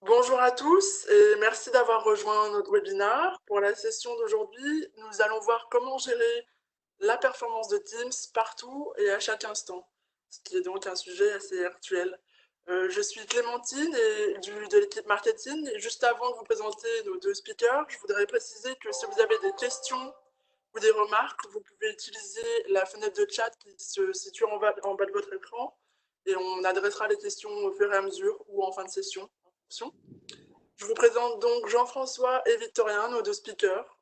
Bonjour à tous et merci d'avoir rejoint notre webinaire. Pour la session d'aujourd'hui, nous allons voir comment gérer la performance de Teams partout et à chaque instant, ce qui est donc un sujet assez actuel. Je suis Clémentine de l'équipe marketing et juste avant de vous présenter nos deux speakers, je voudrais préciser que si vous avez des questions ou des remarques, vous pouvez utiliser la fenêtre de chat qui se situe en bas de votre écran et on adressera les questions au fur et à mesure ou en fin de session. Je vous présente donc Jean-François et Victorien, nos deux speakers.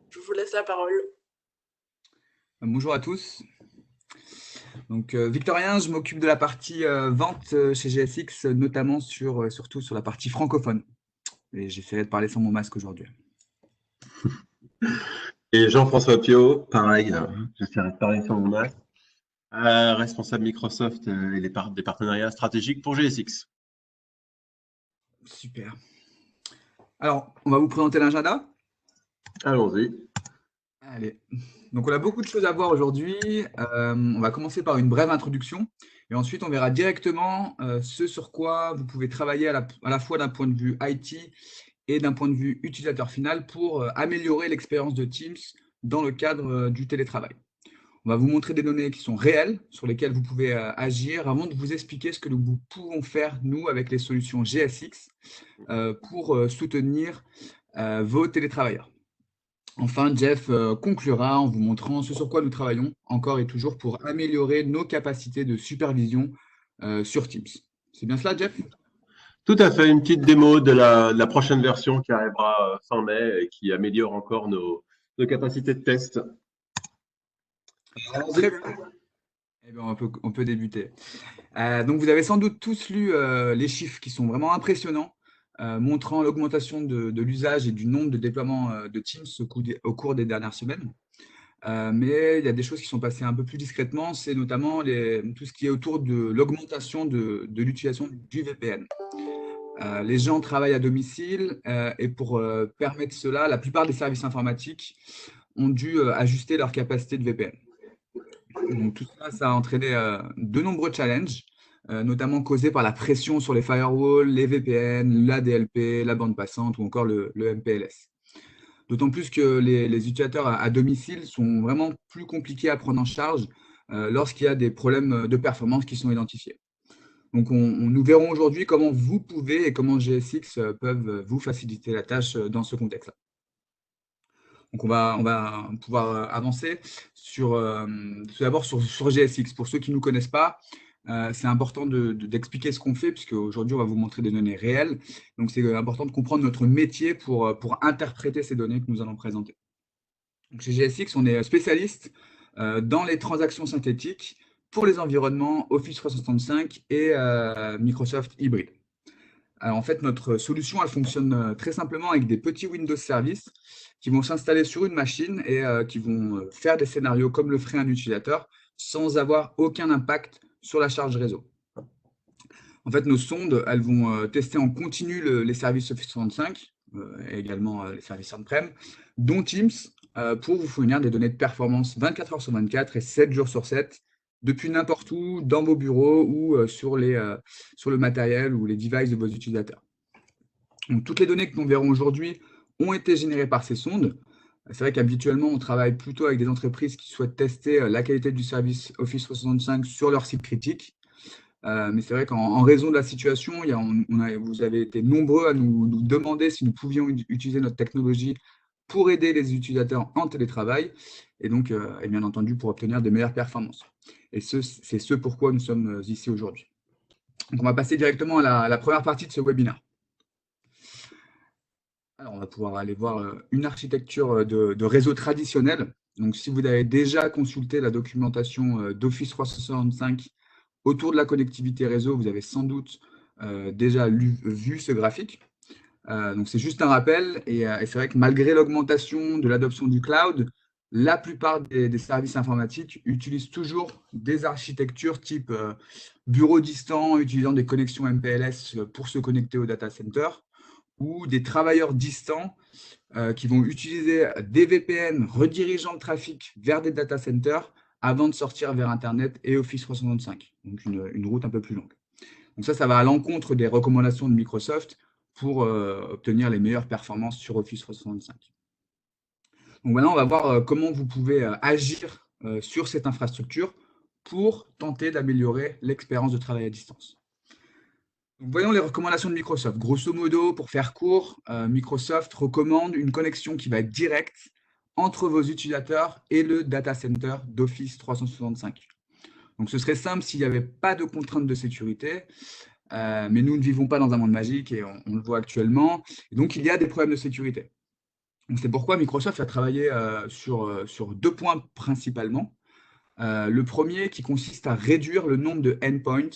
Je vous laisse la parole. Bonjour à tous. Donc, Victorien, je m'occupe de la partie vente chez GSX, notamment surtout sur la partie francophone. Et j'essaierai de parler sans mon masque aujourd'hui. Et Jean-François Piot, pareil, j'essaierai de parler sur mon masque. Responsable Microsoft et des partenariats stratégiques pour GSX. Super. Alors, on va vous présenter l'agenda. Allons-y. Allez. Donc, on a beaucoup de choses à voir aujourd'hui. On va commencer par une brève introduction. Et ensuite, on verra directement ce sur quoi vous pouvez travailler à la fois d'un point de vue IT et d'un point de vue utilisateur final pour améliorer l'expérience de Teams dans le cadre du télétravail. On va vous montrer des données qui sont réelles, sur lesquelles vous pouvez agir, avant de vous expliquer ce que nous pouvons faire, nous, avec les solutions GSX, pour soutenir vos télétravailleurs. Enfin, Jeff conclura en vous montrant ce sur quoi nous travaillons, encore et toujours, pour améliorer nos capacités de supervision sur Teams. C'est bien cela, Jeff ? Tout à fait, une petite démo de la prochaine version qui arrivera fin mai et qui améliore encore nos capacités de test. Très bien. Eh bien, on peut débuter. Donc, vous avez sans doute tous lu les chiffres qui sont vraiment impressionnants, montrant l'augmentation de l'usage et du nombre de déploiements de Teams au cours des dernières semaines. Mais il y a des choses qui sont passées un peu plus discrètement, c'est notamment tout ce qui est autour de l'augmentation de l'utilisation du VPN. Les gens travaillent à domicile et pour permettre cela, la plupart des services informatiques ont dû ajuster leur capacité de VPN. Donc, tout ça, ça a entraîné de nombreux challenges, notamment causés par la pression sur les firewalls, les VPN, la DLP, la bande passante ou encore le MPLS. D'autant plus que les utilisateurs à domicile sont vraiment plus compliqués à prendre en charge lorsqu'il y a des problèmes de performance qui sont identifiés. Donc, nous verrons aujourd'hui comment vous pouvez et comment GSX peuvent vous faciliter la tâche dans ce contexte-là. Donc, on va pouvoir avancer tout d'abord sur GSX. Pour ceux qui ne nous connaissent pas, c'est important d'expliquer ce qu'on fait, puisque aujourd'hui, on va vous montrer des données réelles. Donc, c'est important de comprendre notre métier pour interpréter ces données que nous allons présenter. Donc, chez GSX, on est spécialiste dans les transactions synthétiques pour les environnements Office 365 et Microsoft Hybrid. Alors, en fait, notre solution, elle fonctionne très simplement avec des petits Windows Services qui vont s'installer sur une machine et qui vont faire des scénarios comme le ferait un utilisateur sans avoir aucun impact sur la charge réseau. En fait, nos sondes, elles vont tester en continu les services Office 365 et également les services on-prem, dont Teams, pour vous fournir des données de performance 24 heures sur 24 et 7 jours sur 7, depuis n'importe où, dans vos bureaux ou sur le matériel ou les devices de vos utilisateurs. Donc, toutes les données que nous verrons aujourd'hui ont été générées par ces sondes. C'est vrai qu'habituellement, on travaille plutôt avec des entreprises qui souhaitent tester la qualité du service Office 365 sur leur site critique. Mais c'est vrai qu'en raison de la situation, vous avez été nombreux à nous demander si nous pouvions utiliser notre technologie pour aider les utilisateurs en télétravail et donc, et bien entendu, pour obtenir de meilleures performances. Et c'est ce pourquoi nous sommes ici aujourd'hui. Donc, on va passer directement à la première partie de ce webinaire. Alors, on va pouvoir aller voir une architecture de réseau traditionnel. Donc, si vous avez déjà consulté la documentation d'Office 365 autour de la connectivité réseau, vous avez sans doute déjà vu ce graphique. Donc, c'est juste un rappel. Et c'est vrai que malgré l'augmentation de l'adoption du cloud, la plupart des services informatiques utilisent toujours des architectures type bureau distant, utilisant des connexions MPLS pour se connecter au data center, ou des travailleurs distants qui vont utiliser des VPN redirigeant le trafic vers des data centers avant de sortir vers Internet et Office 365, donc une route un peu plus longue. Donc ça va à l'encontre des recommandations de Microsoft pour obtenir les meilleures performances sur Office 365. Donc maintenant, on va voir comment vous pouvez agir sur cette infrastructure pour tenter d'améliorer l'expérience de travail à distance. Donc, voyons les recommandations de Microsoft. Grosso modo, pour faire court, Microsoft recommande une connexion qui va être directe entre vos utilisateurs et le data center d'Office 365. Donc, ce serait simple s'il n'y avait pas de contraintes de sécurité, mais nous ne vivons pas dans un monde magique et on le voit actuellement. Et donc, il y a des problèmes de sécurité. C'est pourquoi Microsoft a travaillé sur 2 points principalement. Le premier qui consiste à réduire le nombre de endpoints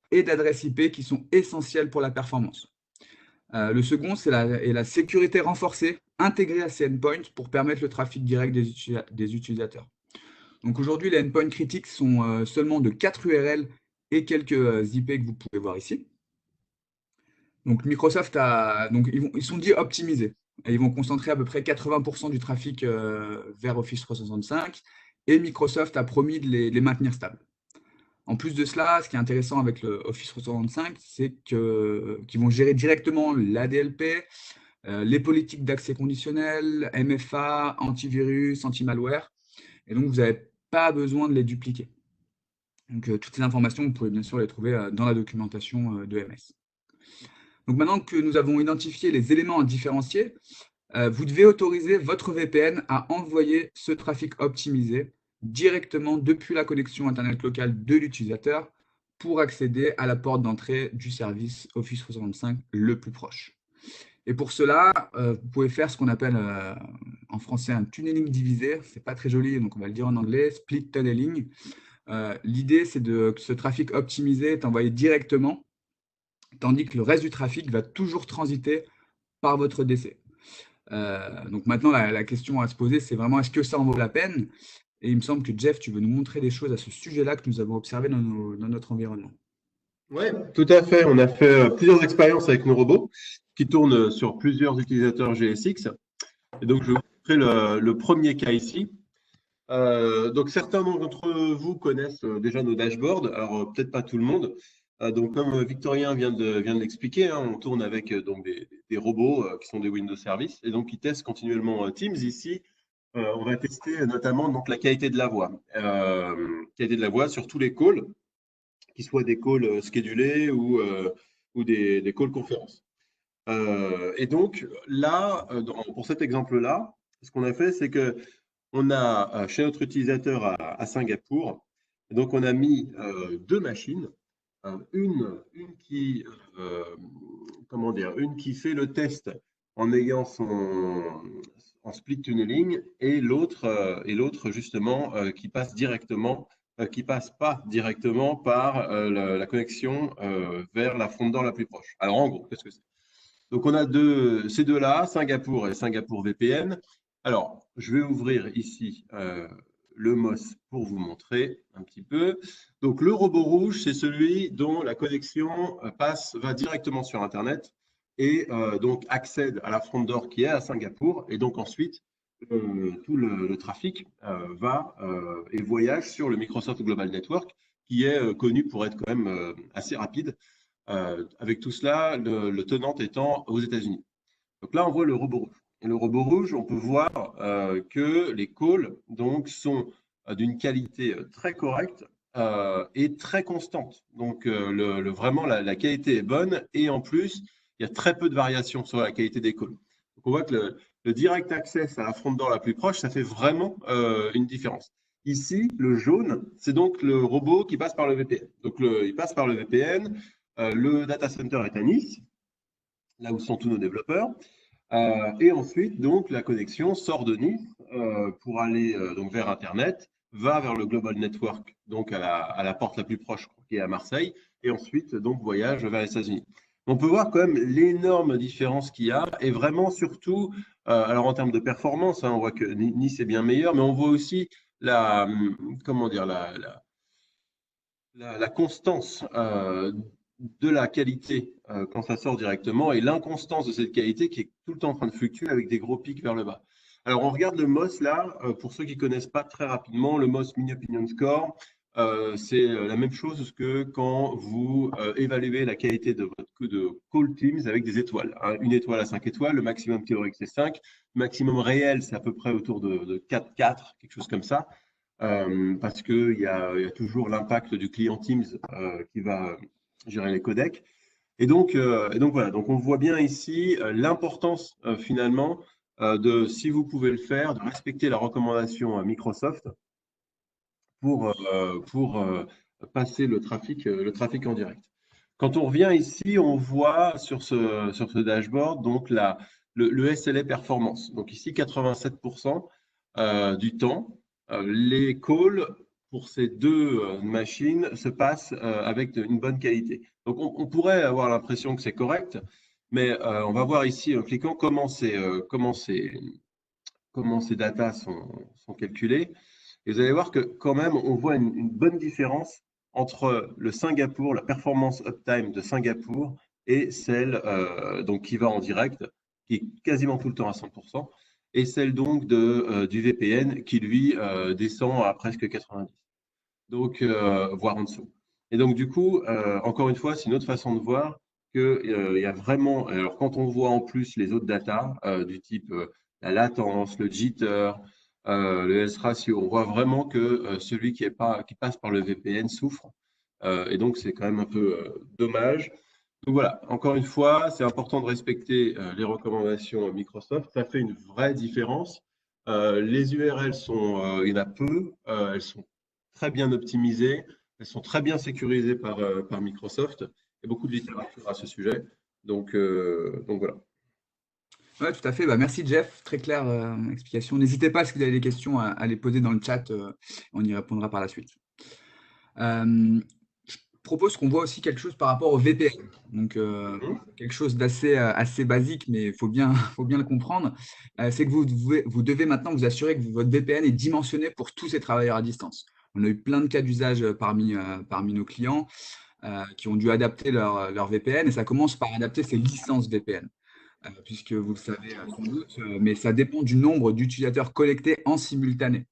et d'adresses IP qui sont essentielles pour la performance. Le second, c'est la sécurité renforcée intégrée à ces endpoints pour permettre le trafic direct des utilisateurs. Donc aujourd'hui, les endpoints critiques sont seulement de 4 URL et quelques IP que vous pouvez voir ici. Donc Microsoft ils sont dit optimisés. Et ils vont concentrer à peu près 80% du trafic vers Office 365 et Microsoft a promis de les maintenir stables. En plus de cela, ce qui est intéressant avec le Office 365, c'est qu'ils vont gérer directement l'ADLP, les politiques d'accès conditionnel, MFA, antivirus, anti-malware. Et donc, vous n'avez pas besoin de les dupliquer. Donc, toutes ces informations, vous pouvez bien sûr les trouver dans la documentation de MS. Donc, maintenant que nous avons identifié les éléments à différencier, vous devez autoriser votre VPN à envoyer ce trafic optimisé directement depuis la connexion Internet locale de l'utilisateur pour accéder à la porte d'entrée du service Office 365 le plus proche. Et pour cela, vous pouvez faire ce qu'on appelle en français un tunneling divisé. Ce n'est pas très joli, donc on va le dire en anglais, split tunneling. L'idée, c'est que ce trafic optimisé est envoyé directement, tandis que le reste du trafic va toujours transiter par votre DC. Donc maintenant, la question à se poser, c'est vraiment est-ce que ça en vaut la peine? Et il me semble que Jeff, tu veux nous montrer des choses à ce sujet-là que nous avons observé dans notre environnement. Oui, tout à fait. On a fait plusieurs expériences avec nos robots qui tournent sur plusieurs utilisateurs GSX. Et donc, je vais vous montrer le premier cas ici. Donc, certains d'entre vous connaissent déjà nos dashboards. Alors, peut-être pas tout le monde. Donc, comme Victorien vient de l'expliquer, hein, on tourne avec donc des robots qui sont des Windows Service et donc qui testent continuellement Teams. Ici, on va tester notamment donc, la qualité de la voix. Qualité de la voix sur tous les calls, qu'ils soient des calls schedulés ou des calls conférences. Et donc, là, pour cet exemple-là, ce qu'on a fait, c'est que on a chez notre utilisateur à Singapour, donc on a mis 2 machines. Une qui fait le test en ayant en split tunneling et l'autre justement qui passe pas directement par la connexion vers la front door la plus proche. Alors en gros, qu'est-ce que c'est? Donc on a ces deux-là, Singapour et Singapour VPN. Alors je vais ouvrir ici le MOS pour vous montrer un petit peu. Donc, le robot rouge, c'est celui dont la connexion va directement sur Internet et donc accède à la front door qui est à Singapour. Et donc, ensuite, tout le trafic va et voyage sur le Microsoft Global Network qui est connu pour être quand même assez rapide. Avec tout cela, le tenant étant aux États-Unis. Donc là, on voit le robot rouge. Et le robot rouge, on peut voir que les calls donc, sont d'une qualité très correcte et très constante. Donc, vraiment, la qualité est bonne et en plus, il y a très peu de variations sur la qualité des calls. Donc, on voit que le direct access à la front door la plus proche, ça fait vraiment une différence. Ici, le jaune, c'est donc le robot qui passe par le VPN. Donc, il passe par le VPN. Le data center est à Nice, là où sont tous nos développeurs. Et ensuite, donc, la connexion sort de Nice pour aller donc vers Internet, va vers le Global Network, donc à la porte la plus proche qui est à Marseille, et ensuite donc voyage vers les États-Unis. On peut voir quand même l'énorme différence qu'il y a, et vraiment surtout, alors en termes de performance, hein, on voit que Nice est bien meilleur, mais on voit aussi la constance de la qualité quand ça sort directement et l'inconstance de cette qualité qui est tout le temps en train de fluctuer avec des gros pics vers le bas. Alors, on regarde le MOS là, pour ceux qui ne connaissent pas très rapidement, le MOS Mini Opinion Score. c'est la même chose que quand vous évaluez la qualité de votre de Call Teams avec des étoiles, hein. Une étoile à 5 étoiles, le maximum théorique c'est 5, le maximum réel c'est à peu près autour de 4, quelque chose comme ça, parce qu'il y a toujours l'impact du client Teams qui va gérer les codecs. Et donc voilà, donc on voit bien ici l'importance finalement si vous pouvez le faire, de respecter la recommandation Microsoft pour passer le trafic en direct. Quand on revient ici, on voit sur ce dashboard donc le SLA performance. Donc ici, 87% du temps, les calls pour ces deux machines se passent avec une bonne qualité. Donc on pourrait avoir l'impression que c'est correct, mais on va voir ici en cliquant comment ces datas sont calculées. Et vous allez voir que quand même, on voit une bonne différence entre le Singapour, la performance uptime de Singapour et celle donc qui va en direct, qui est quasiment tout le temps à 100%, et celle donc du VPN qui lui descend à presque 90, donc voire en dessous. Et donc du coup, encore une fois, c'est une autre façon de voir qu'il y a vraiment. Alors quand on voit en plus les autres datas du type la latence, le jitter, le S-ratio, on voit vraiment que celui qui passe par le VPN souffre. Et donc c'est quand même un peu dommage. Donc voilà, encore une fois, c'est important de respecter les recommandations Microsoft. Ça fait une vraie différence. Les URL il y en a peu, elles sont très bien optimisées, elles sont très bien sécurisées par Microsoft. Il y a beaucoup de littérature à ce sujet. Donc voilà. Ouais, tout à fait. Bah, merci Jeff, très claire explication. N'hésitez pas, si vous avez des questions, à les poser dans le chat, on y répondra par la suite. Je propose qu'on voit aussi quelque chose par rapport au VPN. Donc, quelque chose assez basique, mais il faut bien, faut bien le comprendre. C'est que vous devez maintenant vous assurer que votre VPN est dimensionné pour tous ces travailleurs à distance. On a eu plein de cas d'usage parmi nos clients qui ont dû adapter leur VPN, et ça commence par adapter ses licences VPN. Puisque vous le savez sans doute, mais ça dépend du nombre d'utilisateurs connectés en simultané.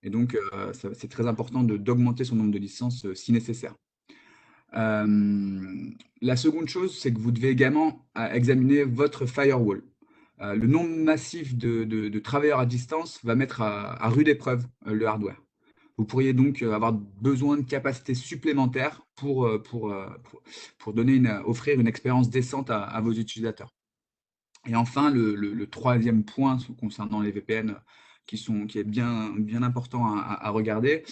Et donc, c'est très important d'augmenter son nombre de licences si nécessaire. La seconde chose, c'est que vous devez également examiner votre firewall. Le nombre massif de travailleurs à distance va mettre à rude épreuve le hardware. Vous pourriez donc avoir besoin de capacités supplémentaires pour offrir une expérience décente à vos utilisateurs. Et enfin, le troisième point concernant les VPN qui est bien important à regarder,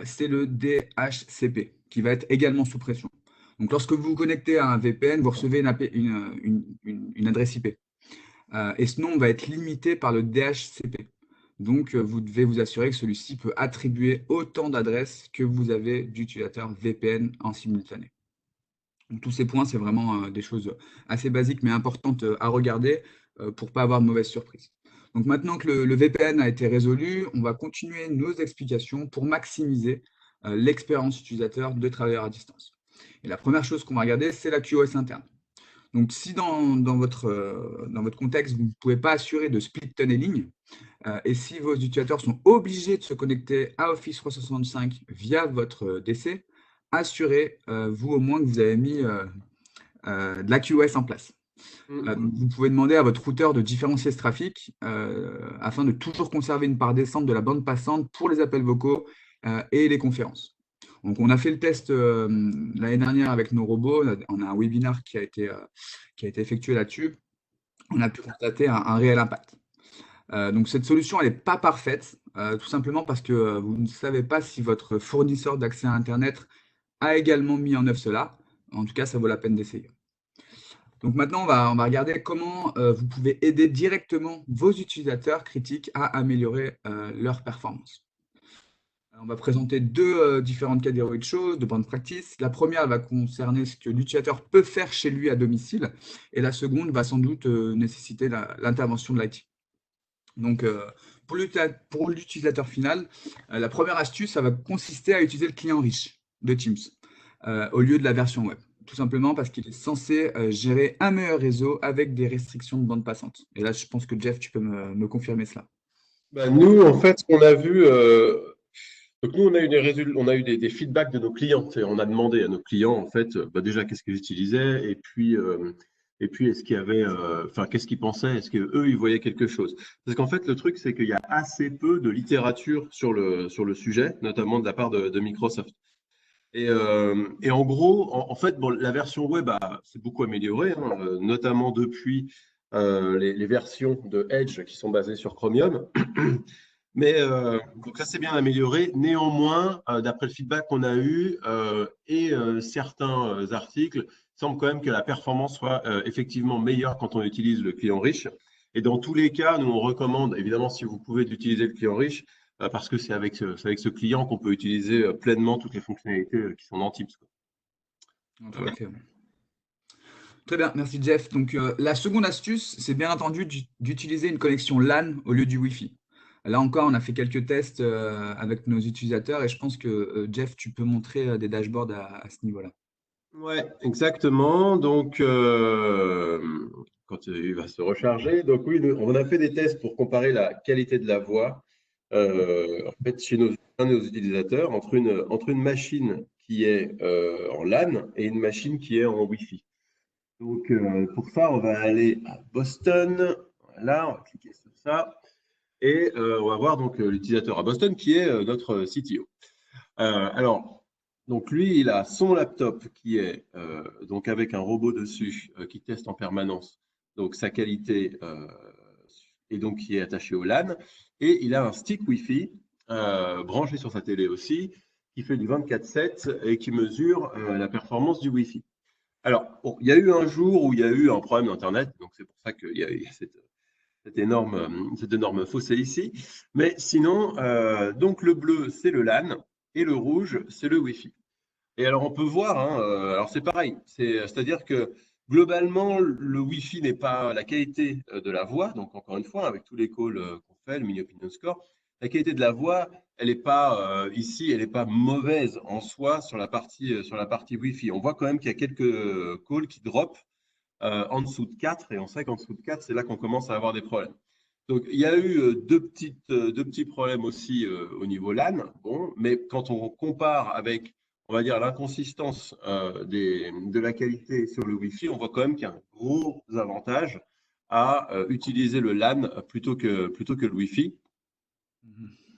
c'est le DHCP qui va être également sous pression. Donc, lorsque vous vous connectez à un VPN, vous recevez une adresse IP. Et ce nom va être limité par le DHCP. Donc, vous devez vous assurer que celui-ci peut attribuer autant d'adresses que vous avez d'utilisateurs VPN en simultané. Donc, tous ces points, c'est vraiment des choses assez basiques mais importantes à regarder pour ne pas avoir de mauvaises surprises. Donc maintenant que le VPN a été résolu, on va continuer nos explications pour maximiser l'expérience utilisateur de travailleurs à distance. Et la première chose qu'on va regarder, c'est la QoS interne. Donc si dans votre contexte, vous ne pouvez pas assurer de split tunneling, et si vos utilisateurs sont obligés de se connecter à Office 365 via votre DC, assurez vous au moins que vous avez mis de la QoS en place. Vous pouvez demander à votre routeur de différencier ce trafic afin de toujours conserver une part décente de la bande passante pour les appels vocaux et les conférences. Donc, on a fait le test l'année dernière avec nos robots. On a un webinaire qui a été effectué là-dessus. On a pu constater un réel impact. Donc, cette solution, elle n'est pas parfaite, tout simplement parce que vous ne savez pas si votre fournisseur d'accès à Internet a également mis en œuvre cela. En tout cas, ça vaut la peine d'essayer. Donc maintenant, on va regarder comment vous pouvez aider directement vos utilisateurs critiques à améliorer leur performance. On va présenter deux différentes catégories de choses, de bonnes practices. La première va concerner ce que l'utilisateur peut faire chez lui à domicile, et la seconde va sans doute nécessiter l'intervention de l'IT. Donc, pour l'utilisateur final, la première astuce, ça va consister à utiliser le client riche de Teams au lieu de la version web. Tout simplement parce qu'il est censé gérer un meilleur réseau avec des restrictions de bande passante. Et là, je pense que Jeff, tu peux me confirmer cela. Nous, en fait, ce qu'on a vu, Donc nous, on a eu des feedbacks de nos clients. On a demandé à nos clients, en fait, déjà qu'est-ce qu'ils utilisaient et puis est-ce qu'il y avait, enfin, qu'est-ce qu'ils pensaient, est-ce qu'eux, ils voyaient quelque chose. Parce qu'en fait, le truc, c'est qu'il y a assez peu de littérature sur le sujet, notamment de la part de Microsoft. Et en gros, en fait, bon, la version web s'est beaucoup améliorée, hein, notamment depuis les versions de Edge qui sont basées sur Chromium. Mais donc ça s'est bien amélioré. Néanmoins, d'après le feedback qu'on a eu certains articles, il semble quand même que la performance soit effectivement meilleure quand on utilise le client riche. Et dans tous les cas, nous on recommande, évidemment, si vous pouvez d'utiliser le client riche, parce que c'est avec ce client qu'on peut utiliser pleinement toutes les fonctionnalités qui sont dans Teams, quoi. Tout à Voilà. fait. Très bien, merci Jeff. Donc, la seconde astuce, c'est bien entendu d'utiliser une connexion LAN au lieu du Wi-Fi. Là encore, on a fait quelques tests avec nos utilisateurs et je pense que Jeff, tu peux montrer des dashboards à ce niveau-là. Ouais, exactement. Donc, quand il va se recharger, donc oui, on a fait des tests pour comparer la qualité de la voix en fait, chez un de nos utilisateurs entre une machine qui est en LAN et une machine qui est en Wi-Fi. Donc, pour ça, on va aller à Boston. Voilà, on va cliquer sur ça. Et on va voir donc l'utilisateur à Boston qui est notre CTO. Alors, donc lui, il a son laptop qui est donc avec un robot dessus qui teste en permanence donc sa qualité et donc qui est attaché au LAN. Et il a un stick Wi-Fi branché sur sa télé aussi qui fait du 24/7 et qui mesure la performance du Wi-Fi. Alors, bon, il y a eu un jour où il y a eu un problème d'Internet, donc c'est pour ça qu'il y a eu cette énorme fossé ici. Mais sinon, donc le bleu, c'est le LAN et le rouge, c'est le Wi-Fi. Et alors, on peut voir, hein, alors c'est pareil, c'est-à-dire que globalement, le Wi-Fi n'est pas la qualité de la voix, donc encore une fois, avec tous les calls qu'on fait, le mini opinion score, la qualité de la voix, elle n'est pas ici, elle n'est pas mauvaise en soi sur la partie Wi-Fi. On voit quand même qu'il y a quelques calls qui drop en dessous de 4, et on sait qu'en dessous de 4, c'est là qu'on commence à avoir des problèmes. Donc, il y a eu deux petits problèmes aussi au niveau LAN, bon, mais quand on compare avec, on va dire, l'inconsistance de la qualité sur le Wi-Fi, on voit quand même qu'il y a un gros avantage à utiliser le LAN plutôt que le Wi-Fi,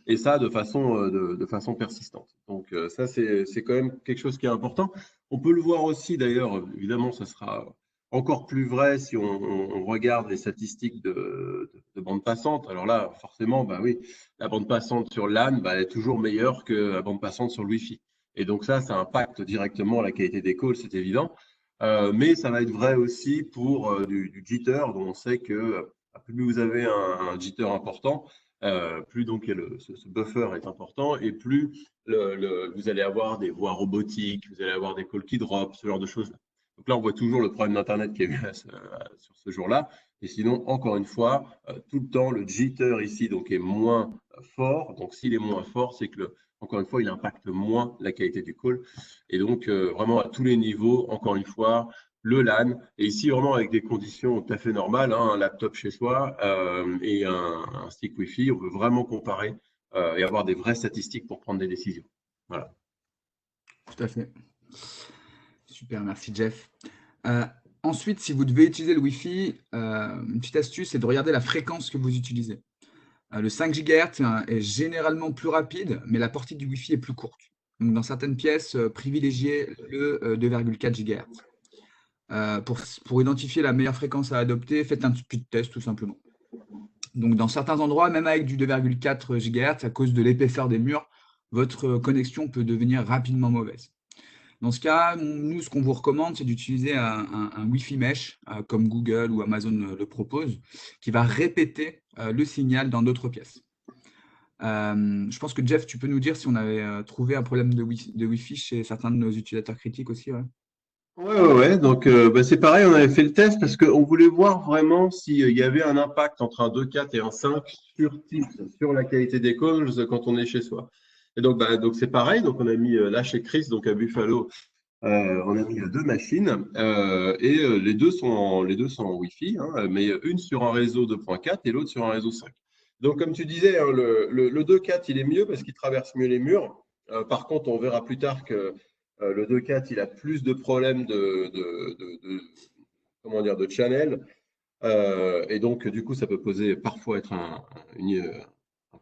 et ça de façon persistante. Donc, ça, c'est quand même quelque chose qui est important. On peut le voir aussi, d'ailleurs, évidemment, ça sera encore plus vrai si on regarde les statistiques de bande passante. Alors là, forcément, bah oui, la bande passante sur LAN, elle est toujours meilleure que la bande passante sur le Wi-Fi. Et donc ça impacte directement la qualité des calls, c'est évident. Mais ça va être vrai aussi pour du jitter, dont on sait que plus vous avez un jitter important, plus donc ce buffer est important et plus vous allez avoir des voix robotiques, vous allez avoir des calls qui drop, ce genre de choses-là. Donc là, on voit toujours le problème d'Internet qu'il y a eu sur ce jour-là. Et sinon, encore une fois, tout le temps, le jitter ici donc, est moins fort. Donc, s'il est moins fort, c'est que, encore une fois, il impacte moins la qualité du call. Et donc, vraiment, à tous les niveaux, encore une fois, le LAN, et ici vraiment avec des conditions tout à fait normales, hein, un laptop chez soi et un stick Wi-Fi, on veut vraiment comparer et avoir des vraies statistiques pour prendre des décisions. Voilà. Tout à fait. Super, merci Jeff. Ensuite, si vous devez utiliser le Wi-Fi, une petite astuce, c'est de regarder la fréquence que vous utilisez. Le 5 GHz est généralement plus rapide, mais la portée du Wi-Fi est plus courte. Donc, dans certaines pièces, privilégiez le 2,4 GHz. Pour identifier la meilleure fréquence à adopter, faites un speed test tout simplement. Donc, dans certains endroits, même avec du 2,4 GHz, à cause de l'épaisseur des murs, votre connexion peut devenir rapidement mauvaise. Dans ce cas, nous, ce qu'on vous recommande, c'est d'utiliser un Wi-Fi mesh, comme Google ou Amazon le propose, qui va répéter le signal dans d'autres pièces. Je pense que Jeff, tu peux nous dire si on avait trouvé un problème de Wi-Fi chez certains de nos utilisateurs critiques aussi. Ouais. Ouais. Donc, c'est pareil, on avait fait le test parce qu'on voulait voir vraiment s'il y avait un impact entre un 2.4 et un 5 sur Teams, sur la qualité des calls quand on est chez soi. Et donc, c'est pareil. Donc, on a mis là chez Chris, donc à Buffalo, on a mis deux machines et les deux sont en Wi-Fi, hein, mais une sur un réseau 2.4 et l'autre sur un réseau 5. Donc, comme tu disais, hein, le 2.4, il est mieux parce qu'il traverse mieux les murs. Par contre, on verra plus tard que le 2.4, il a plus de problèmes comment dire, de channel. Et donc, du coup, ça peut parfois être un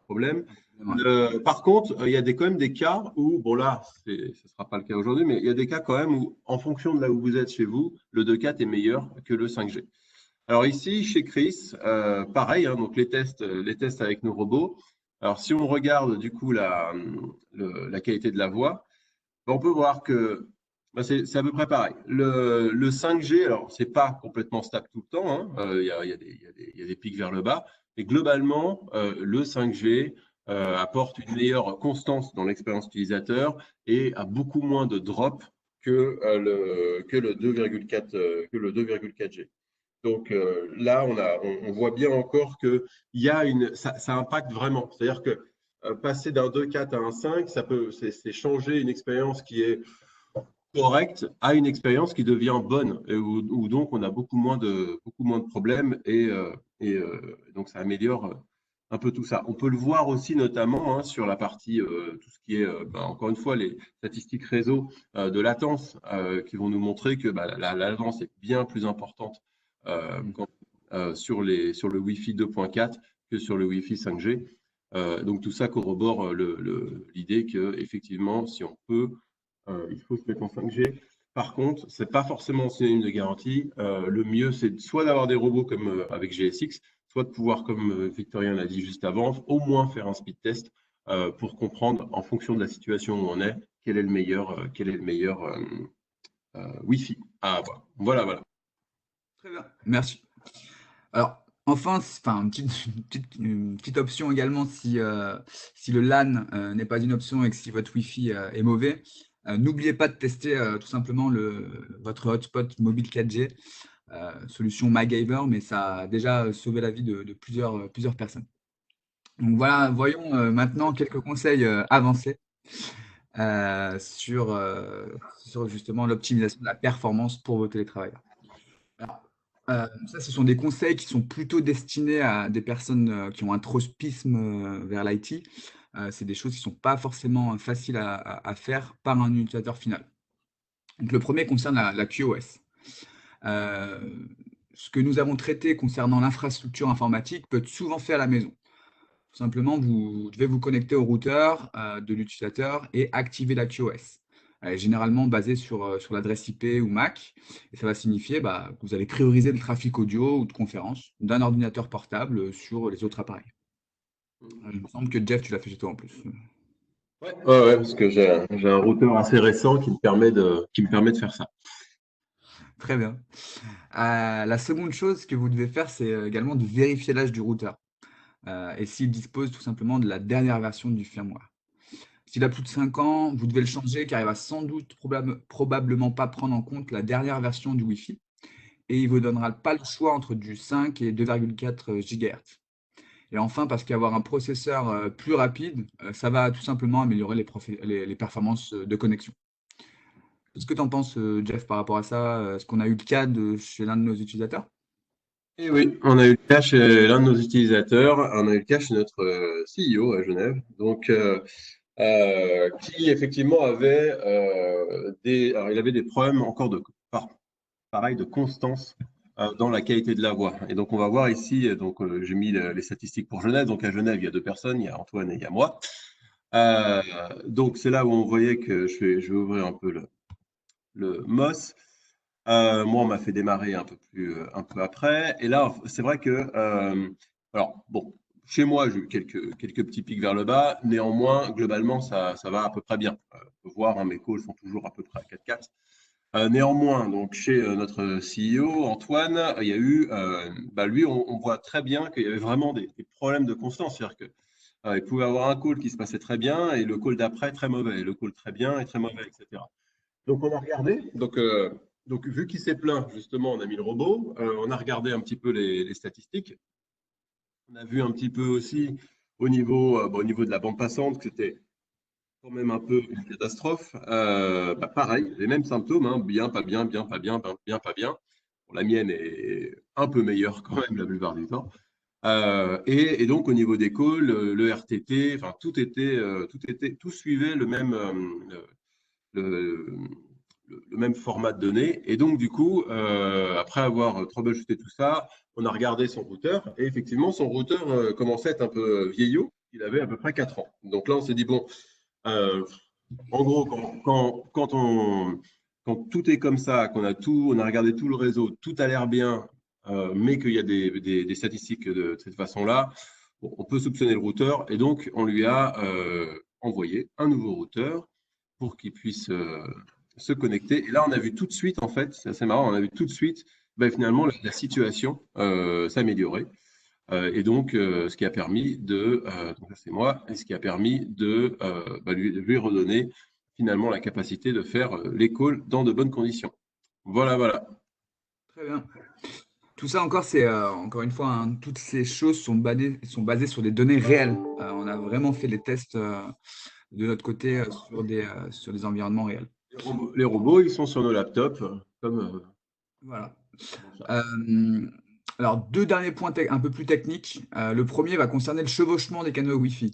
problème. Ouais. Par contre, il y a quand même des cas où, bon là, ce ne sera pas le cas aujourd'hui, mais il y a des cas quand même où, en fonction de là où vous êtes chez vous, le 2.4 est meilleur que le 5G. Alors ici, chez Chris, pareil, hein, donc les tests avec nos robots. Alors si on regarde du coup la qualité de la voix, on peut voir que c'est à peu près pareil. Le 5G, alors c'est pas complètement stable tout le temps, hein, il y a des pics vers le bas, mais globalement, le 5G apporte une meilleure constance dans l'expérience utilisateur et a beaucoup moins de drop que le 2,4G. Donc là, on voit bien encore que ça impacte vraiment. C'est-à-dire que passer d'un 2.4 à un 5, c'est changer une expérience qui est correcte à une expérience qui devient bonne, où donc on a beaucoup moins de problèmes donc ça améliore un peu tout ça. On peut le voir aussi notamment hein, sur la partie, tout ce qui est, encore une fois, les statistiques réseau de latence qui vont nous montrer que la latence est bien plus importante sur le Wi-Fi 2.4 que sur le Wi-Fi 5G. Donc tout ça corrobore l'idée que effectivement, si on peut, il faut se mettre en 5G. Par contre, ce n'est pas forcément synonyme de garantie. Le mieux, c'est soit d'avoir des robots comme avec GSX, soit de pouvoir, comme Victorien l'a dit juste avant, au moins faire un speed test pour comprendre, en fonction de la situation où on est, quel est le meilleur Wi-Fi à avoir. Voilà. Très bien, merci. Alors, enfin, une petite option également si le LAN n'est pas une option et que si votre Wi-Fi est mauvais, n'oubliez pas de tester tout simplement votre hotspot mobile 4G, solution MacGyver, mais ça a déjà sauvé la vie de plusieurs personnes. Donc voilà, voyons maintenant quelques conseils avancés sur justement l'optimisation de la performance pour vos télétravailleurs. Alors, ça, ce sont des conseils qui sont plutôt destinés à des personnes qui ont un tropisme vers l'IT. C'est des choses qui ne sont pas forcément faciles à faire par un utilisateur final. Donc, le premier concerne la QoS. Ce que nous avons traité concernant l'infrastructure informatique peut être souvent fait à la maison. Tout simplement, vous devez vous connecter au routeur de l'utilisateur et activer la QoS. Elle est généralement basée sur l'adresse IP ou MAC, et ça va signifier que vous allez prioriser le trafic audio ou de conférence d'un ordinateur portable sur les autres appareils. Il me semble que Jeff, tu l'as fait chez toi en plus. Ouais, parce que j'ai un routeur assez récent qui me permet de faire ça. Très bien. La seconde chose que vous devez faire, c'est également de vérifier l'âge du routeur et s'il dispose tout simplement de la dernière version du firmware. S'il a plus de 5 ans, vous devez le changer car il va sans doute probablement pas prendre en compte la dernière version du Wi-Fi et il ne vous donnera pas le choix entre du 5 et 2,4 GHz. Et enfin, parce qu'avoir un processeur plus rapide, ça va tout simplement améliorer les performances de connexion. Qu'est-ce que tu en penses, Jeff, par rapport à ça? Est-ce qu'on a eu le cas chez l'un de nos utilisateurs? Et oui, on a eu le cas chez l'un de nos utilisateurs, on a eu le cas chez notre CEO à Genève, donc qui effectivement avait alors il avait des problèmes encore pareil de constance dans la qualité de la voix. Et donc on va voir ici, donc j'ai mis les statistiques pour Genève. Donc à Genève, il y a deux personnes, il y a Antoine et il y a moi. Donc c'est là où on voyait que je vais ouvrir un peu le MOS. Moi, on m'a fait démarrer un peu après. Et là, c'est vrai que, alors, bon, chez moi, j'ai eu quelques petits pics vers le bas. Néanmoins, globalement, ça va à peu près bien. On peut voir, hein, mes calls sont toujours à peu près à 4.4. Néanmoins, donc, chez notre CEO, Antoine, il y a eu, lui, on voit très bien qu'il y avait vraiment des problèmes de constance. C'est-à-dire qu'il pouvait avoir un call qui se passait très bien et le call d'après très mauvais, et le call très bien et très mauvais, etc. Donc, on a regardé. Donc, vu qu'il s'est plaint, justement, on a mis le robot. On a regardé un petit peu les statistiques. On a vu un petit peu aussi au niveau de la bande passante que c'était quand même un peu une catastrophe. Pareil, les mêmes symptômes, hein, bien, pas bien, bien, pas bien, bien, pas bien. Bon, la mienne est un peu meilleure quand même la plupart du temps. Et donc, au niveau des calls, le RTT, enfin, tout suivait le, le même format de données. Et donc, du coup, après avoir troubleshooté tout ça, on a regardé son routeur. Et effectivement, son routeur commençait à être un peu vieillot. Il avait à peu près 4 ans. Donc là, on s'est dit, bon, euh, en gros, quand tout est comme ça, on a regardé tout le réseau, tout a l'air bien, mais qu'il y a des statistiques de cette façon-là, bon, on peut soupçonner le routeur. Et donc, on lui a envoyé un nouveau routeur pour qu'il puisse se connecter. Et là, on a vu tout de suite, en fait, c'est assez marrant, on a vu tout de suite, ben, finalement, la situation s'améliorer. Et donc, ce qui a permis donc ça c'est moi, et ce qui a permis de lui redonner finalement la capacité de faire les calls dans de bonnes conditions. Voilà, voilà. Très bien. Tout ça encore, c'est encore une fois, hein, toutes ces choses sont basées sur des données réelles. On a vraiment fait les tests de notre côté sur des environnements réels. Les robots, ils sont sur nos laptops, comme Voilà. ça. Alors, deux derniers points un peu plus techniques. Le premier va concerner le chevauchement des canaux Wi-Fi.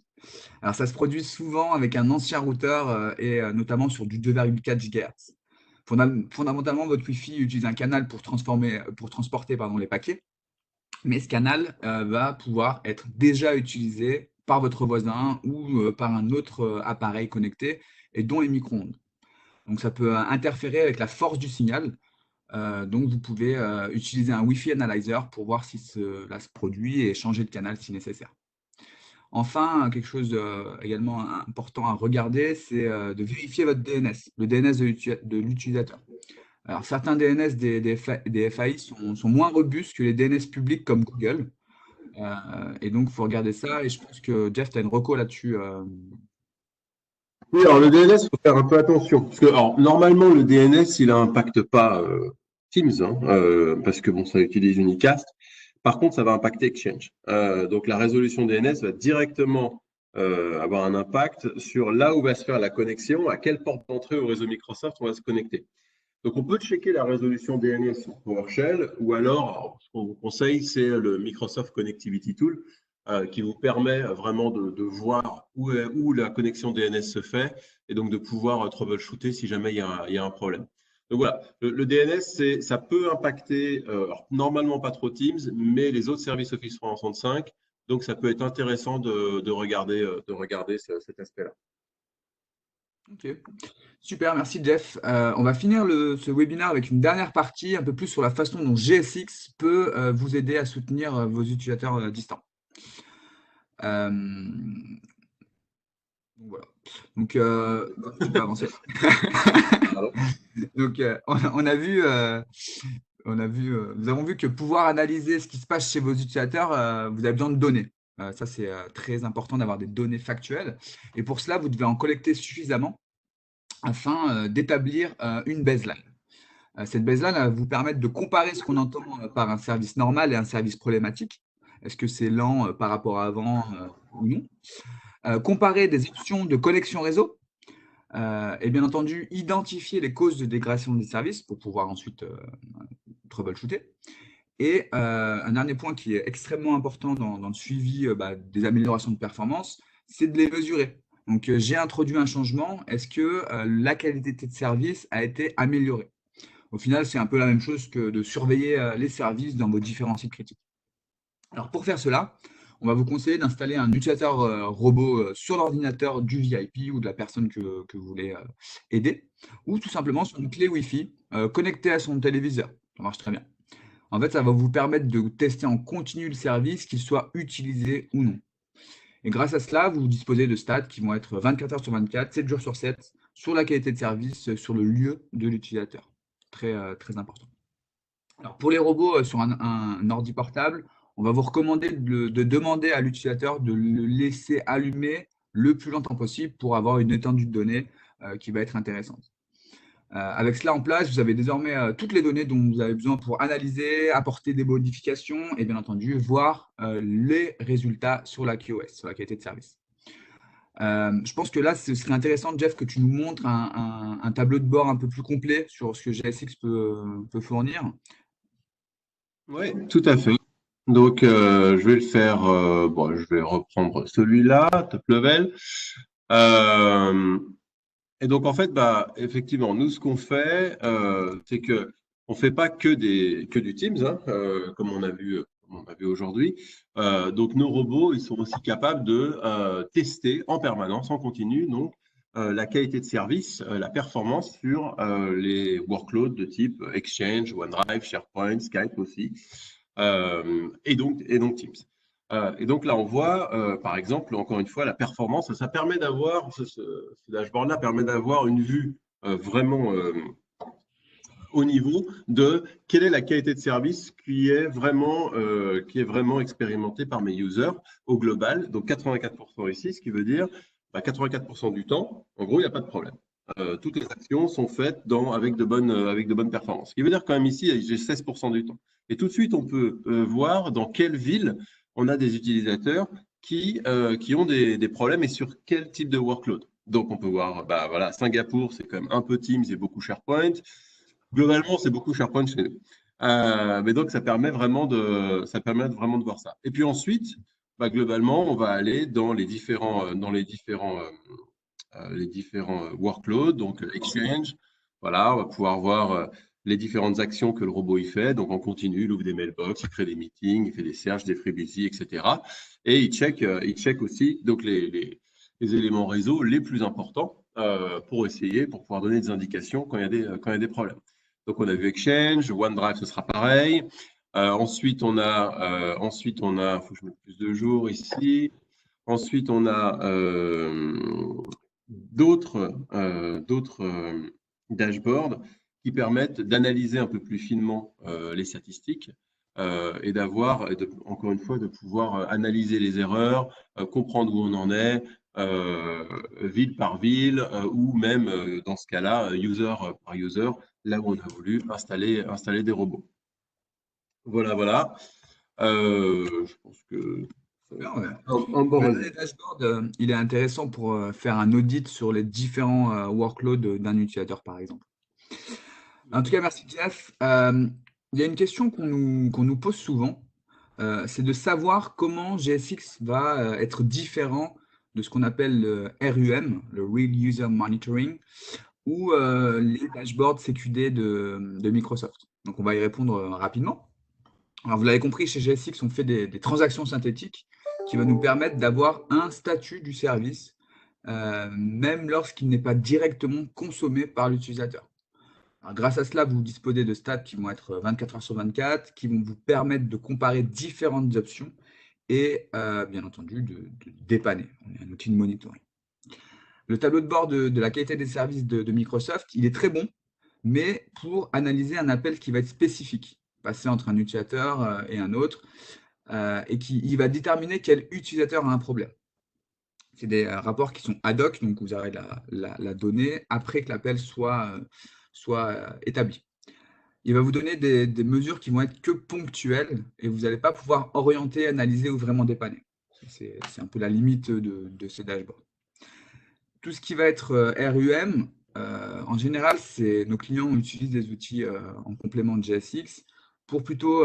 Alors, ça se produit souvent avec un ancien routeur et notamment sur du 2,4 GHz. Fondamentalement, votre Wi-Fi utilise un canal pour transporter les paquets, mais ce canal va pouvoir être déjà utilisé par votre voisin ou par un autre appareil connecté et dont les micro-ondes. Donc, ça peut interférer avec la force du signal. Donc, vous pouvez utiliser un Wi-Fi Analyzer pour voir si cela se produit et changer de canal si nécessaire. Enfin, quelque chose également important à regarder, c'est de vérifier votre DNS, le DNS de l'utilisateur. Alors, certains DNS des FAI sont moins robustes que les DNS publics comme Google. Et donc, il faut regarder ça. Et je pense que Jeff, tu as une reco là-dessus. Oui, alors le DNS, il faut faire un peu attention. Parce que, alors, normalement, le DNS, il n'impacte pas Teams, hein, parce que bon, ça utilise Unicast. Par contre, ça va impacter Exchange. Donc, la résolution DNS va directement avoir un impact sur là où va se faire la connexion, à quelle porte d'entrée au réseau Microsoft on va se connecter. Donc, on peut checker la résolution DNS sur PowerShell, ou alors, ce qu'on vous conseille, c'est le Microsoft Connectivity Tool, qui vous permet vraiment de voir où la connexion DNS se fait, et donc de pouvoir troubleshooter si jamais il y a un problème. Donc voilà, le DNS, ça peut impacter, alors, normalement pas trop Teams, mais les autres services Office 365. Donc ça peut être intéressant de regarder cet aspect-là. Ok. Super, merci Jeff. On va finir ce webinaire avec une dernière partie, un peu plus sur la façon dont GSX peut vous aider à soutenir vos utilisateurs distants. Donc voilà. Donc, tu peux avancer. Donc, nous avons vu que pouvoir analyser ce qui se passe chez vos utilisateurs, vous avez besoin de données. Ça, c'est très important d'avoir des données factuelles. Et pour cela, vous devez en collecter suffisamment afin d'établir une baseline. Cette baseline va vous permettre de comparer ce qu'on entend par un service normal et un service problématique. Est-ce que c'est lent par rapport à avant ou non? Comparer des options de connexion réseau et bien entendu identifier les causes de dégradation des services pour pouvoir ensuite troubleshooter. Et un dernier point qui est extrêmement important dans le suivi des améliorations de performance, c'est de les mesurer. Donc, j'ai introduit un changement. Est-ce que la qualité de service a été améliorée? Au final, c'est un peu la même chose que de surveiller les services dans vos différents sites critiques. Alors, pour faire cela, on va vous conseiller d'installer un utilisateur robot sur l'ordinateur du VIP ou de la personne que vous voulez aider, ou tout simplement sur une clé Wi-Fi connectée à son téléviseur. Ça marche très bien. En fait, ça va vous permettre de tester en continu le service, qu'il soit utilisé ou non. Et grâce à cela, vous disposez de stats qui vont être 24 heures sur 24, 7 jours sur 7, sur la qualité de service, sur le lieu de l'utilisateur. Très important. Alors, pour les robots sur un ordi portable, on va vous recommander de demander à l'utilisateur de le laisser allumer le plus longtemps possible pour avoir une étendue de données qui va être intéressante. Avec cela en place, vous avez désormais toutes les données dont vous avez besoin pour analyser, apporter des modifications et bien entendu voir les résultats sur la QoS, sur la qualité de service. Je pense que là, ce serait intéressant, Jeff, que tu nous montres un tableau de bord un peu plus complet sur ce que GSX peut fournir. Oui, tout à fait. Donc, je vais le faire. Bon, je vais reprendre celui-là, top level. Euh, et donc, en fait, bah, effectivement, nous, ce qu'on fait, c'est que on fait pas que du Teams, hein, comme on a vu aujourd'hui. Donc, nos robots, ils sont aussi capables de tester en permanence, en continu, donc la qualité de service, la performance sur les workloads de type Exchange, OneDrive, SharePoint, Skype aussi, et donc Teams. Et donc là, on voit, par exemple, encore une fois, la performance. Ça permet d'avoir, ce dashboard-là permet d'avoir une vue vraiment au niveau de quelle est la qualité de service qui est vraiment expérimentée par mes users au global. Donc 84% ici, ce qui veut dire 84% du temps, en gros, il n'y a pas de problème. Toutes les actions sont faites avec de bonnes performances. Ce qui veut dire quand même ici, j'ai 16% du temps. Et tout de suite, on peut voir dans quelle ville on a des utilisateurs qui ont des problèmes et sur quel type de workload. Donc, on peut voir, bah, voilà, Singapour, c'est quand même un peu Teams et beaucoup SharePoint. Globalement, c'est beaucoup SharePoint chez nous. Mais donc, ça permet vraiment de voir ça. Et puis ensuite, bah, globalement, on va aller dans les différents workloads, donc Exchange. Voilà, on va pouvoir voir les différentes actions que le robot y fait. Donc, en continu, il ouvre des mailbox, il crée des meetings, il fait des searches, des FreeBSD, etc. Et il check aussi donc les éléments réseau les plus importants pour pouvoir donner des indications quand il y a des problèmes. Donc, on a vu Exchange, OneDrive, ce sera pareil. Ensuite, faut que je mette plus de jours ici. Ensuite, on a d'autres dashboards qui permettent d'analyser un peu plus finement les statistiques encore une fois, de pouvoir analyser les erreurs, comprendre où on en est, ville par ville, ou même, dans ce cas-là, user par user, là où on a voulu installer des robots. Voilà, voilà. Je pense que Super, ouais. un bon Le résumé. données dashboard, il est intéressant pour faire un audit sur les différents workloads d'un utilisateur, par exemple. En tout cas, merci Jeff. Il y a une question qu'on nous pose souvent, c'est de savoir comment GSX va être différent de ce qu'on appelle le RUM, le Real User Monitoring, ou les dashboards CQD de Microsoft. Donc, on va y répondre rapidement. Alors, vous l'avez compris, chez GSX, on fait des transactions synthétiques qui vont nous permettre d'avoir un statut du service, même lorsqu'il n'est pas directement consommé par l'utilisateur. Alors, grâce à cela, vous disposez de stats qui vont être 24 heures sur 24, qui vont vous permettre de comparer différentes options et, bien entendu, de dépanner. On est un outil de monitoring. Le tableau de bord de la qualité des services de Microsoft, il est très bon, mais pour analyser un appel qui va être spécifique, passer entre un utilisateur et un autre, et il va déterminer quel utilisateur a un problème. C'est des rapports qui sont ad hoc, donc vous aurez la donnée après que l'appel soit établi. Il va vous donner des mesures qui vont être que ponctuelles et vous n'allez pas pouvoir orienter, analyser ou vraiment dépanner. C'est un peu la limite de ces dashboards. Tout ce qui va être RUM, en général, nos clients utilisent des outils en complément de GSX pour plutôt,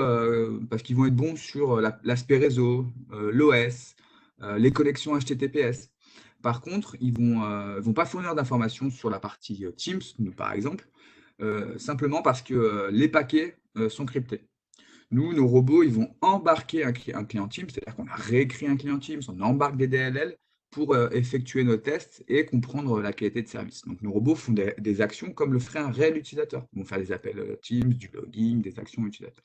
parce qu'ils vont être bons sur l'aspect réseau, l'OS, les connexions HTTPS. Par contre, ils ne vont pas fournir d'informations sur la partie Teams, par exemple, simplement parce que les paquets sont cryptés. Nous, nos robots, ils vont embarquer un client Teams, c'est-à-dire qu'on a réécrit un client Teams, on embarque des DLL pour effectuer nos tests et comprendre la qualité de service. Donc, nos robots font des actions comme le ferait un réel utilisateur. Ils vont faire des appels Teams, du logging, des actions utilisateurs.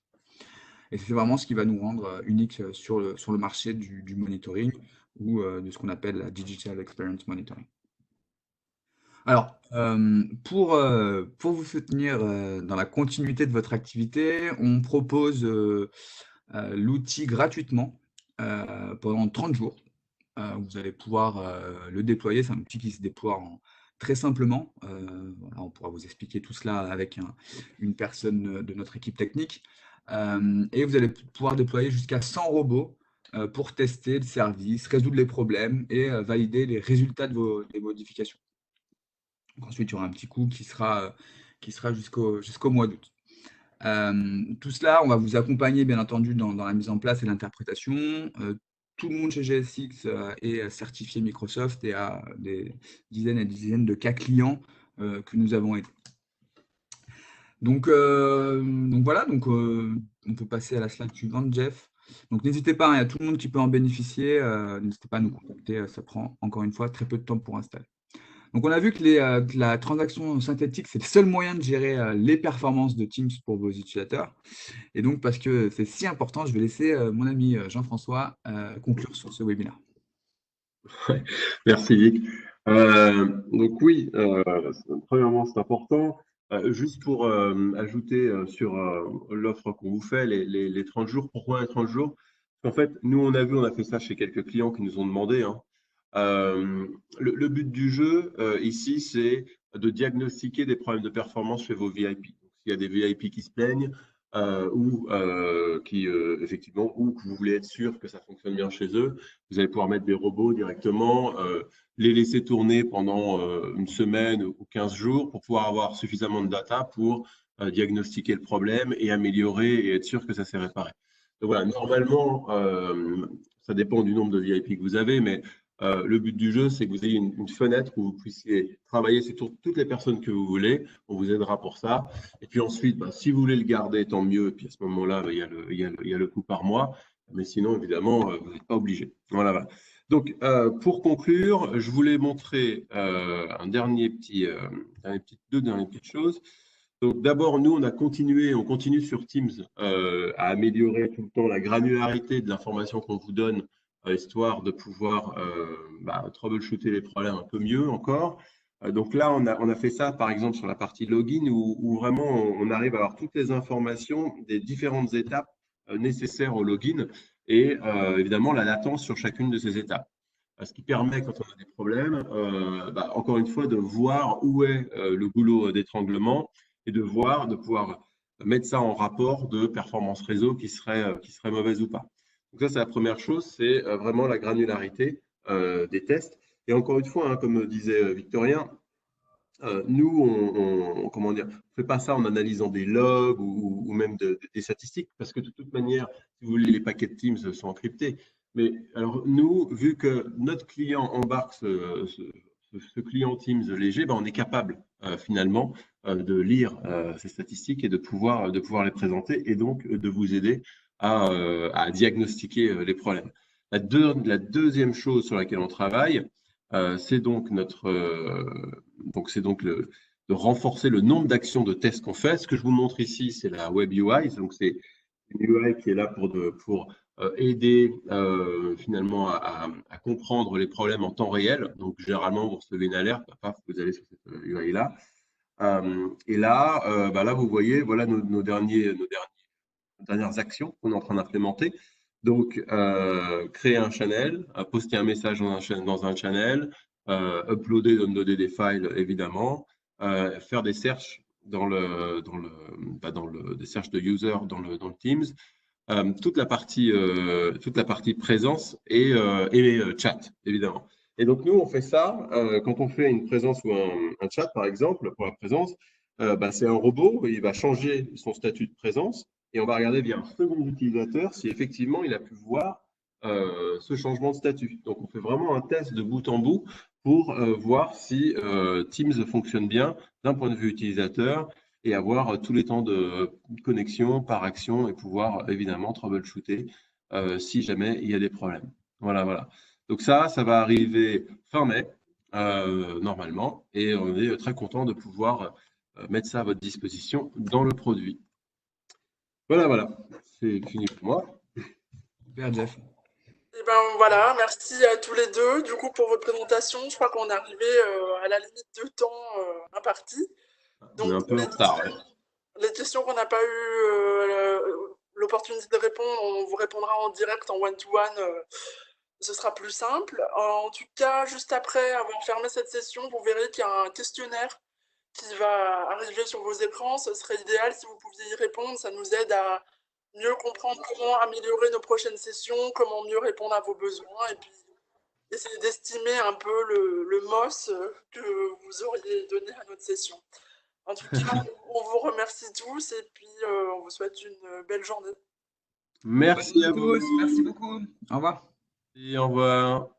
Et c'est vraiment ce qui va nous rendre unique sur le marché du monitoring ou de ce qu'on appelle la Digital Experience Monitoring. Alors, pour vous soutenir dans la continuité de votre activité, on propose l'outil gratuitement pendant 30 jours. Vous allez pouvoir le déployer. C'est un outil qui se déploie très simplement. Voilà, on pourra vous expliquer tout cela avec une personne de notre équipe technique. Et vous allez pouvoir déployer jusqu'à 100 robots pour tester le service, résoudre les problèmes et valider les résultats des modifications. Donc ensuite, il y aura un petit coût qui sera jusqu'au mois d'août. Tout cela, on va vous accompagner, bien entendu, dans la mise en place et l'interprétation. Tout le monde chez GSX est certifié Microsoft et a des dizaines et des dizaines de cas clients que nous avons aidés. Donc voilà, on peut passer à la slide suivante, Jeff. Donc n'hésitez pas, il y a tout le monde qui peut en bénéficier. N'hésitez pas à nous contacter, ça prend encore une fois très peu de temps pour installer. Donc on a vu que la transaction synthétique, c'est le seul moyen de gérer les performances de Teams pour vos utilisateurs. Et donc parce que c'est si important, je vais laisser mon ami Jean-François conclure sur ce webinaire. Merci Vic. Donc oui, premièrement, c'est important. Juste pour ajouter sur l'offre qu'on vous fait, les 30 jours, pourquoi les 30 jours? En fait, nous, on a fait ça chez quelques clients qui nous ont demandé, hein. Le but du jeu ici, c'est de diagnostiquer des problèmes de performance chez vos VIP. S'il y a des VIP qui se plaignent ou qui effectivement, ou que vous voulez être sûr que ça fonctionne bien chez eux, vous allez pouvoir mettre des robots directement, les laisser tourner pendant une semaine ou 15 jours pour pouvoir avoir suffisamment de data pour diagnostiquer le problème et améliorer et être sûr que ça s'est réparé. Donc voilà, normalement, ça dépend du nombre de VIP que vous avez, mais le but du jeu, c'est que vous ayez une fenêtre où vous puissiez travailler sur toutes les personnes que vous voulez. On vous aidera pour ça. Et puis ensuite, si vous voulez le garder, tant mieux. Et puis à ce moment-là, il y a le coût par mois. Mais sinon, évidemment, vous n'êtes pas obligé. Voilà, voilà. Donc, pour conclure, je voulais montrer deux dernières petites choses. Donc, d'abord, nous, on continue sur Teams à améliorer tout le temps la granularité de l'information qu'on vous donne, histoire de pouvoir troubleshooter les problèmes un peu mieux encore. Donc là, on a fait ça, par exemple, sur la partie login, où vraiment on arrive à avoir toutes les informations des différentes étapes nécessaires au login et évidemment la latence sur chacune de ces étapes. Ce qui permet, quand on a des problèmes, encore une fois, de voir où est le goulot d'étranglement et de pouvoir mettre ça en rapport de performance réseau qui serait mauvaise ou pas. Donc ça, c'est la première chose, c'est vraiment la granularité des tests. Et encore une fois, hein, comme disait Victorien, nous, comment dire, on fait pas ça en analysant des logs ou même des statistiques, parce que de toute manière, si vous voulez, les paquets de Teams sont encryptés. Mais alors nous, vu que notre client embarque ce client Teams léger, on est capable finalement de lire ces statistiques et de pouvoir les présenter et donc de vous aider à diagnostiquer les problèmes. La deuxième chose sur laquelle on travaille, c'est donc de renforcer le nombre d'actions de tests qu'on fait. Ce que je vous montre ici, c'est la Web UI. Donc, c'est une UI qui est là pour aider finalement à comprendre les problèmes en temps réel. Donc, généralement, vous recevez une alerte, vous allez sur cette UI-là. Et là, là, vous voyez, voilà nos dernières actions qu'on est en train d'implémenter. Donc, créer un channel, poster un message dans un channel, uploader, downloader des files, évidemment, faire des searches des searches de user dans le Teams, toute la partie présence et chat, évidemment. Et donc, nous, on fait ça quand on fait une présence ou un chat, par exemple, pour la présence, c'est un robot, il va changer son statut de présence et on va regarder via un second utilisateur si effectivement il a pu voir ce changement de statut. Donc, on fait vraiment un test de bout en bout pour voir si Teams fonctionne bien d'un point de vue utilisateur et avoir tous les temps de connexion par action et pouvoir évidemment troubleshooter si jamais il y a des problèmes. Voilà, voilà. Donc ça va arriver fin mai, normalement, et on est très content de pouvoir mettre ça à votre disposition dans le produit. Voilà, voilà. C'est fini pour moi. Super, Jeff. Et ben voilà, merci à tous les deux du coup pour votre présentation. Je crois qu'on est arrivé à la limite de temps imparti. On est Donc un pour peu en retard. Ouais. les questions qu'on n'a pas eu l'opportunité de répondre, on vous répondra en direct, en one-to-one. Ce sera plus simple. En tout cas, juste après avoir fermé cette session, vous verrez qu'il y a un questionnaire qui va arriver sur vos écrans. Ce serait idéal si vous pouviez y répondre. Ça nous aide à mieux comprendre comment améliorer nos prochaines sessions, comment mieux répondre à vos besoins et puis essayer d'estimer un peu le MOS que vous auriez donné à notre session. En tout cas, on vous remercie tous et puis on vous souhaite une belle journée. Merci à vous. Merci beaucoup. Au revoir. Et au revoir.